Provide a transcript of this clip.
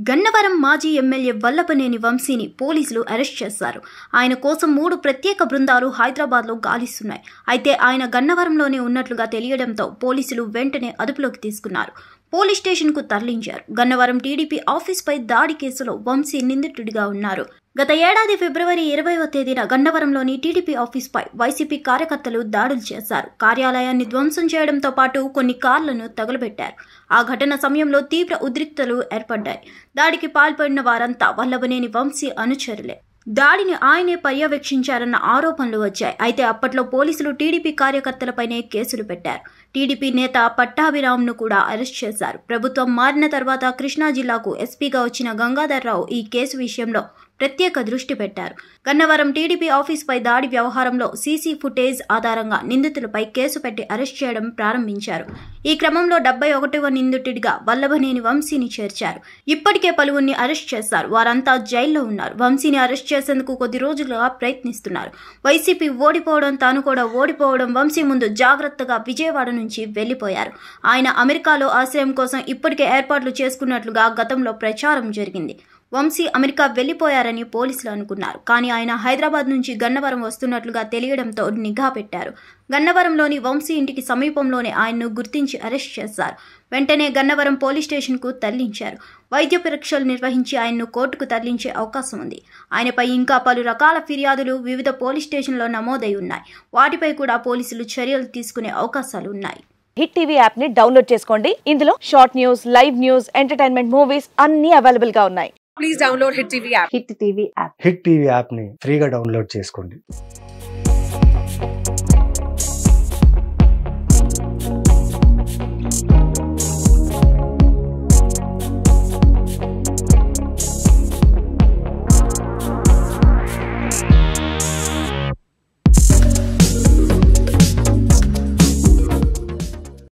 గన్నవరం మాజీ ఎమ్మెల్యే వల్లభనేని వంశీని పోలీసులు అరెస్ట్ చేశారు. ఆయన కోసం 3 ప్రత్యేక బృందాలు హైదరాబాద్లో గాలిస్తున్నాయి. అయితే ఆయన గన్నవరంలోనే ఉన్నట్లుగా తెలియడంతో పోలీసులు వెంటనే అదుపులోకి తీసుకున్నారు. పోలీస్ స్టేషన్కు తరలించారు. గన్నవరం టీడీపీ ఆఫీస్పై దాడి కేసులో వంశీ నిందితుడిగా ఉన్నారు. గత ఏడాది ఫిబ్రవరి 20వ తేదీన గన్నవరంలోని టీడీపీ ఆఫీస్పై వైసీపీ కార్యకర్తలు దాడులు చేశారు. కార్యాలయాన్ని ధ్వంసం చేయడంతో పాటు కొన్ని కార్లను తగులబెట్టారు. ఆ ఘటన సమయంలో తీవ్ర ఉద్రిక్తతలు ఏర్పడ్డాయి. దాడికి పాల్పడిన వారంతా వల్లభనేని వంశీ అనుచరులే. దాడిని ఆయనే పర్యవేక్షించారన్న ఆరోపణలు వచ్చాయి. అయితే అప్పట్లో పోలీసులు టీడీపీ కార్యకర్తలపైనే కేసులు పెట్టారు. టీడీపీ నేత పట్టాభిరామ్ను కూడా అరెస్ట్ చేశారు. ప్రభుత్వం మారిన తర్వాత కృష్ణా జిల్లాకు ఎస్పీగా వచ్చిన గంగాధర్రావు ఈ కేసు విషయంలో ప్రత్యేక దృష్టి పెట్టారు. గన్నవరం టీడీపీ ఆఫీస్పై దాడి వ్యవహారంలో సీసీ ఫుటేజ్ ఆధారంగా నిందితులపై కేసు పెట్టి అరెస్ట్ చేయడం ప్రారంభించారు. ఈ క్రమంలో 71వ నిందితుడిగా వల్లభనేని వంశీని చేర్చారు. ఇప్పటికే పలువురిని అరెస్ట్ చేశారు. వారంతా జైల్లో ఉన్నారు. వంశీని అరెస్ట్ చేసేందుకు కొద్ది రోజులుగా ప్రయత్నిస్తున్నారు. వైసీపీ ఓడిపోవడం, తాను కూడా ఓడిపోవడం వంశీ ముందు జాగ్రత్తగా విజయవాడ నుంచి వెళ్లిపోయారు. ఆయన అమెరికాలో ఆశ్రయం కోసం ఇప్పటికే ఏర్పాట్లు చేసుకున్నట్లుగా గతంలో ప్రచారం జరిగింది. వంశీ అమెరికా వెళ్లిపోయారని పోలీసులు అనుకున్నారు. కానీ ఆయన హైదరాబాద్ నుంచి గన్నవరం వస్తున్నట్లుగా తెలియడంతో నిఘా పెట్టారు. గన్నవరంలోని వంశీ ఇంటికి సమీపంలోనే ఆయన్ను గుర్తించి అరెస్ట్ చేశారు. వెంటనే గన్నవరం పోలీస్ స్టేషన్కు తరలించారు. వైద్య పరీక్షలు నిర్వహించి ఆయన్ను కోర్టుకు తరలించే అవకాశం ఉంది. ఆయనపై ఇంకా పలు రకాల ఫిర్యాదులు వివిధ పోలీస్ స్టేషన్లో నమోదై ఉన్నాయి. వాటిపై కూడా పోలీసులు చర్యలు తీసుకునే అవకాశాలు ఉన్నాయి. హిట్ టీవీ యాప్ ని డౌన్లోడ్ చేసుకోండి. ఇందులో short news, live news, entertainment movies అన్ని అవైలబుల్ గా ఉన్నాయి. Please download Hit TV app. Hit TV app hit TV app ని ఫ్రీగా డౌన్లోడ్ చేసుకోండి.